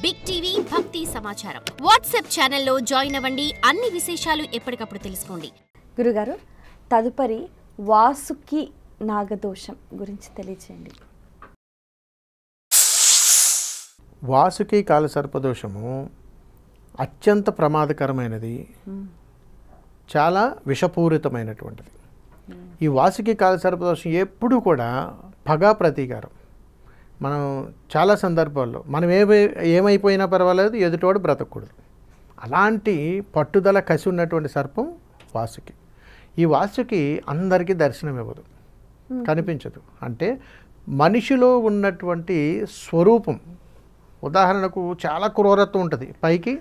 Big TV భక్తి సమాచారం WhatsApp ఛానల్లో జాయిన్ అవ్వండి. అన్ని విశేషాలు ఎప్పటికప్పుడు తెలుసుకోండి. గురుగారు, తదుపరి వాసుకి నాగదోషం గురించి తెలియచేయండి. వాసుకి కాలసర్పదోషము అత్యంత ప్రమాదకరమైనది, చాలా విషపూరితమైనటువంటిది. ఈ వాసుకి కాలసర్పదోషం ఎప్పుడు కూడా పగా ప్రతీకారం. మనం చాలా సందర్భాల్లో మనం ఏమైపోయినా పర్వాలేదు, ఎదుటోడు బ్రతకూడదు. అలాంటి పట్టుదల కసి ఉన్నటువంటి సర్పం వాసుకి. ఈ వాసుకి అందరికీ దర్శనం ఇవ్వదు, కనిపించదు. అంటే మనిషిలో ఉన్నటువంటి స్వరూపం, ఉదాహరణకు చాలా క్రూరత్వం ఉంటుంది, పైకి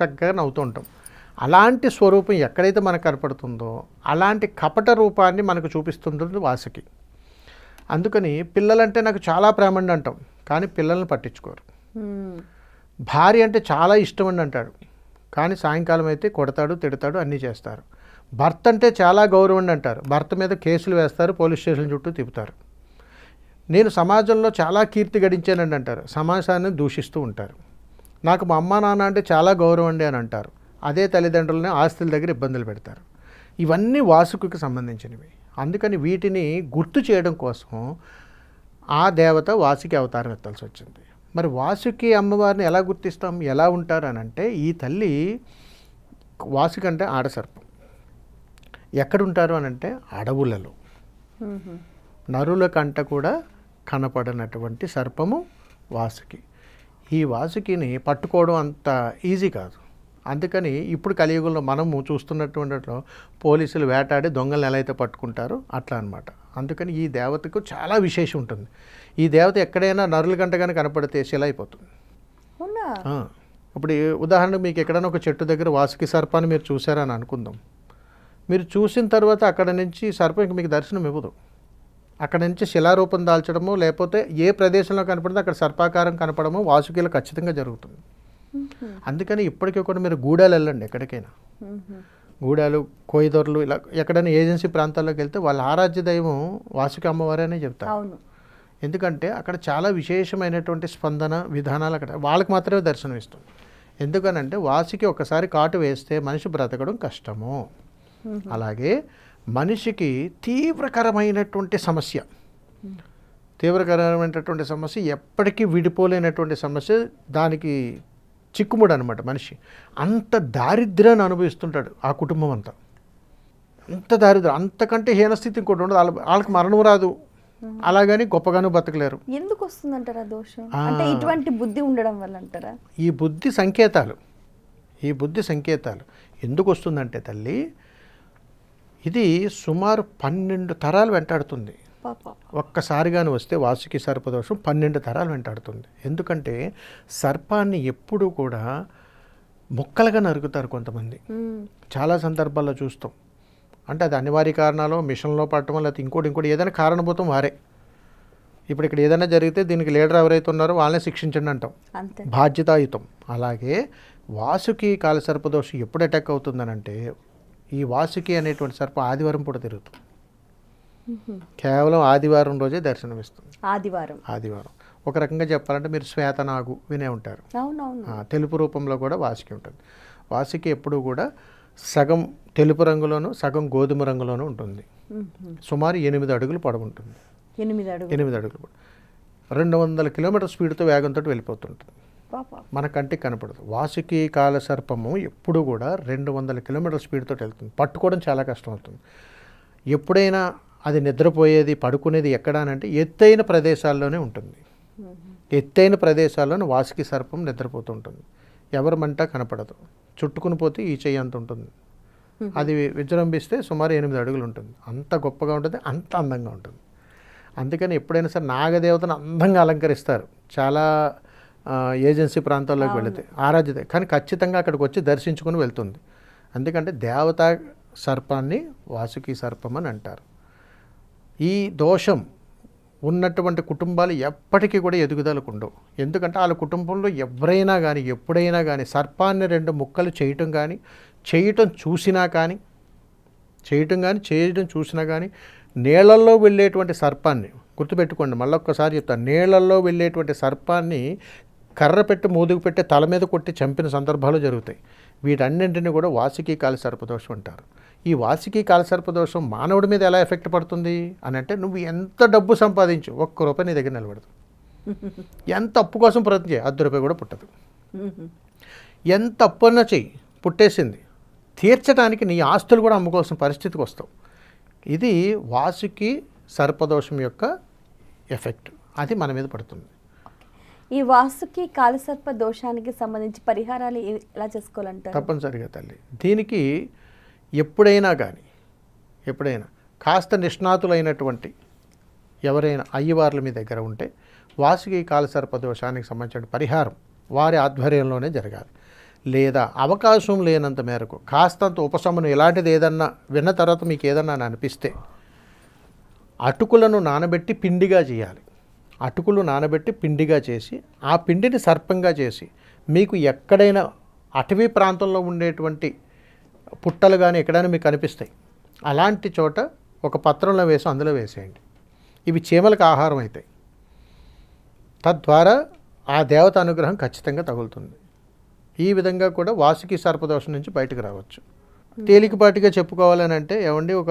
చక్కగా నవ్వుతూ ఉంటాం. అలాంటి స్వరూపం ఎక్కడైతే మనకు కనపడుతుందో అలాంటి కపట రూపాన్ని మనకు చూపిస్తుంటుంది వాసుకి. అందుకని పిల్లలంటే నాకు చాలా ప్రేమండి అంటాం, కానీ పిల్లల్ని పట్టించుకోరు. భార్య అంటే చాలా ఇష్టం అండి అంటాడు, కానీ సాయంకాలం అయితే కొడతాడు, తిడతాడు, అన్నీ చేస్తారు. భర్త అంటే చాలా గౌరవం అంటారు, భర్త మీద కేసులు వేస్తారు, పోలీస్ స్టేషన్ చుట్టూ తిప్పుతారు. నేను సమాజంలో చాలా కీర్తి గడించానండి అంటారు, సమాజాన్ని దూషిస్తూ ఉంటారు. నాకు మా అమ్మ నాన్న అంటే చాలా గౌరవం అండి అని అంటారు, అదే తల్లిదండ్రులని ఆస్తుల దగ్గర ఇబ్బందులు పెడతారు. ఇవన్నీ వాసుకి సంబంధించినవి. అందుకని వీటిని గుర్తు చేయడం కోసం ఆ దేవత వాసుకి అవతారం ఎత్తాల్సి వచ్చింది. మరి వాసుకి అమ్మవారిని ఎలా గుర్తిస్తాం, ఎలా ఉంటారు అని అంటే, ఈ తల్లి వాసుకి అంటే ఆడసర్పం. ఎక్కడుంటారు అని అంటే అడవులలో, నరుల కంట కూడా కనపడనటువంటి సర్పము వాసుకి. ఈ వాసుకిని పట్టుకోవడం అంత ఈజీ కాదు. అందుకని ఇప్పుడు కలియుగంలో మనము చూస్తున్నటువంటి పోలీసులు వేటాడి దొంగలను ఎలా అయితే పట్టుకుంటారో అట్లా అనమాట. అందుకని ఈ దేవతకు చాలా విశేషం ఉంటుంది. ఈ దేవత ఎక్కడైనా నరుల గంట కానీ కనపడితే శిల అయిపోతుంది. ఇప్పుడు ఉదాహరణకు మీకు ఎక్కడైనా ఒక చెట్టు దగ్గర వాసుకి సర్పాన్ని మీరు చూసారని అనుకుందాం. మీరు చూసిన తర్వాత అక్కడ నుంచి సర్పం మీకు దర్శనం ఇవ్వదు. అక్కడ నుంచి శిలారూపం దాల్చడము, లేకపోతే ఏ ప్రదేశంలో కనపడితే అక్కడ సర్పాకారం కనపడము వాసుకిలో ఖచ్చితంగా జరుగుతుంది. అందుకని ఇప్పటికీ కూడా మీరు గూడాలు వెళ్ళండి, ఎక్కడికైనా గూడాలు, కోయిదొరలు, ఇలా ఎక్కడైనా ఏజెన్సీ ప్రాంతాల్లోకి వెళ్తే వాళ్ళ ఆరాధ్య దైవం వాసుకి అమ్మవారనే చెప్తారు. ఎందుకంటే అక్కడ చాలా విశేషమైనటువంటి స్పందన విధానాలు అక్కడ వాళ్ళకి మాత్రమే దర్శనం ఇస్తుంది. ఎందుకనంటే వాసుకి ఒకసారి కాటు వేస్తే మనిషి బ్రతకడం కష్టము. అలాగే మనిషికి తీవ్రకరమైనటువంటి సమస్య, ఎప్పటికీ విడిపోలేనటువంటి సమస్య, దానికి చిక్కుముడు అనమాట మనిషి. అంత దారిద్ర్యాన్ని అనుభవిస్తుంటాడు ఆ కుటుంబం అంతా. అంత దారిద్ర్యం, అంతకంటే హీనస్థితి ఇంకోటి ఉండదు. వాళ్ళకి మరణం రాదు, అలాగని గొప్పగాను బతకలేరు. ఎందుకు వస్తుందంటారా దోషం? అంటే ఇటువంటి బుద్ధి ఉండడం వల్ల అంటారా? ఈ బుద్ధి సంకేతాలు ఎందుకు వస్తుందంటే తల్లి, ఇది సుమారు 12 తరాలు వెంటాడుతుంది. ఒక్కసారిగాను వస్తే వాసుకి సర్పదోషం 12 తరాలు వెంటాడుతుంది. ఎందుకంటే సర్పాన్ని ఎప్పుడూ కూడా ముక్కలుగా నరుకుతారు కొంతమంది. చాలా సందర్భాల్లో చూస్తాం. అంటే అది అనివార్య కారణాలు, మిషన్లో పట్టడం, లేకపోతే ఇంకోటి ఏదైనా కారణభూతం వారే. ఇప్పుడు ఇక్కడ ఏదైనా జరిగితే దీనికి లీడర్ ఎవరైతే ఉన్నారో వాళ్ళనే శిక్షించండి అంటాం, బాధ్యతాయుతం. అలాగే వాసుకి కాలసర్పదోషం ఎప్పుడు అటాక్ అవుతుందనంటే, ఈ వాసుకి అనేటువంటి సర్పం ఆదివారం పూట తిరుగుతుంది. కేవలం ఆదివారం రోజే దర్శనమిస్తుంది. ఆదివారం ఒక రకంగా చెప్పాలంటే మీరు శ్వేతనాగు వినే ఉంటారు. తెలుపు రూపంలో కూడా వాసుకి ఉంటుంది. వాసుకి ఎప్పుడు కూడా సగం తెలుపు రంగులోను సగం గోధుమ రంగులోనూ ఉంటుంది. సుమారు 8 అడుగులు పొడవు ఉంటుంది. 8 అడుగులు 200 కిలోమీటర్ స్పీడ్తో వేగంతో వెళ్ళిపోతుంటుంది. మన కంటికి కనపడదు. వాసుకి కాలసర్పము ఎప్పుడు కూడా 200 కిలోమీటర్ల స్పీడ్తో వెళ్తుంది. పట్టుకోవడం చాలా కష్టం అవుతుంది. ఎప్పుడైనా అది నిద్రపోయేది, పడుకునేది ఎక్కడ అంటే ఎత్తైన ప్రదేశాల్లోనే ఉంటుంది. ఎత్తైన ప్రదేశాల్లోనే వాసుకి సర్పం నిద్రపోతూ ఉంటుంది. ఎవరి మంట కనపడదు, చుట్టుకుని పోతే ఈ చెయ్యి అంత ఉంటుంది. అది విజృంభిస్తే సుమారు 8 అడుగులు ఉంటుంది. అంత గొప్పగా ఉంటుంది, అంత అందంగా ఉంటుంది. అందుకని ఎప్పుడైనా సరే నాగదేవతను అందంగా అలంకరిస్తారు చాలా ఏజెన్సీ ప్రాంతాల్లోకి వెళితే ఆరాధ్యత, కానీ ఖచ్చితంగా అక్కడికి వచ్చి దర్శించుకుని వెళ్తుంది. ఎందుకంటే దేవతా సర్పాన్ని వాసుకి సర్పం అని అంటారు. ఈ దోషం ఉన్నటువంటి కుటుంబాలు ఎప్పటికీ కూడా ఎదుగుదలకు ఉండవు. ఎందుకంటే వాళ్ళ కుటుంబంలో ఎవరైనా కానీ ఎప్పుడైనా కానీ సర్పాన్ని 2 ముక్కలు చేయటం చూసినా కానీ నీళ్ళల్లో వెళ్ళేటువంటి సర్పాన్ని గుర్తుపెట్టుకోండి. మళ్ళీ ఒక్కసారి చెప్తాను, నీళ్ళల్లో వెళ్ళేటువంటి సర్పాన్ని కర్ర పెట్టి మూదుకు పెట్టి తల మీద కొట్టి చంపిన సందర్భాలు జరుగుతాయి. వీటన్నింటినీ కూడా వాసుకి కాలసర్పదోషం అంటారు. ఈ వాసుకి కాలసర్పదోషం మానవుడి మీద ఎలా ఎఫెక్ట్ పడుతుంది అని అంటే, నువ్వు ఎంత డబ్బు సంపాదించు, ₹1 నీ దగ్గర నిలబడదు. ఎంత అప్పు కోసం ప్రయత్నం చేయి, ₹10 కూడా పుట్టదు. ఎంత అప్పు అన్నా చెయ్యి, పుట్టేసింది. తీర్చడానికి నీ ఆస్తులు కూడా అమ్ముకోవాల్సిన పరిస్థితికి వస్తావు. ఇది వాసుకి సర్పదోషం యొక్క ఎఫెక్ట్, అది మన మీద పడుతుంది. ఈ వాసుకి కాలసర్ప దోషానికి సంబంధించి పరిహారాలు ఎలా చేసుకోవాలంటారు? తప్పనిసరిగా తల్లి, దీనికి ఎప్పుడైనా కాస్త నిష్ణాతులైనటువంటి ఎవరైనా అయ్యవార్ల మీ దగ్గర ఉంటే వాసుకి కాలసర్ప దోషానికి సంబంధించిన పరిహారం వారి ఆధ్వర్యంలోనే జరగాలి. లేదా అవకాశం లేనంత మేరకు కాస్తంత ఉపశమనం ఇలాంటిది ఏదన్నా విన్న తర్వాత మీకు ఏదన్నా అనిపిస్తే అటుకులను నానబెట్టి పిండిగా చేయాలి. అటుకులు నానబెట్టి పిండిగా చేసి ఆ పిండిని సర్పంగా చేసి మీకు ఎక్కడైనా అటవీ ప్రాంతంలో ఉండేటువంటి పుట్టలు కానీ ఎక్కడైనా మీకు కనిపిస్తాయి, అలాంటి చోట ఒక పత్రంలో వేసి అందులో వేసేయండి. ఇవి చీమలకు ఆహారం అవుతాయి. తద్వారా ఆ దేవత అనుగ్రహం ఖచ్చితంగా తగులుతుంది. ఈ విధంగా కూడా వాసుకి సర్పదోషం నుంచి బయటకు రావచ్చు. తేలికపాటిగా చెప్పుకోవాలని అంటే, ఏమండి ఒక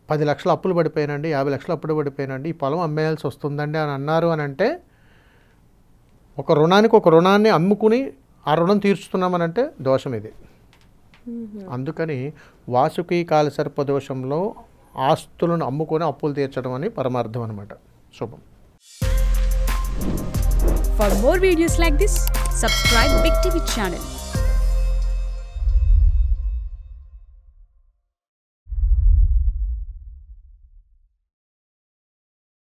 10 లక్షలు అప్పులు పడిపోయినండి, 50 లక్షలు అప్పులు పడిపోయినండి, ఈ పొలం అమ్మేయాల్సి వస్తుందండి అని అన్నారు అని అంటే, ఒక రుణాన్ని అమ్ముకుని ఆ రుణం తీర్చుతున్నామనంటే దోషం ఇది. అందుకని వాసుకి కాలసర్పదోషంలో ఆస్తులను అమ్ముకొని అప్పులు తీర్చడం అని పరమార్థం అన్నమాట. శుభం. For more videos like this, subscribe Big TV channel.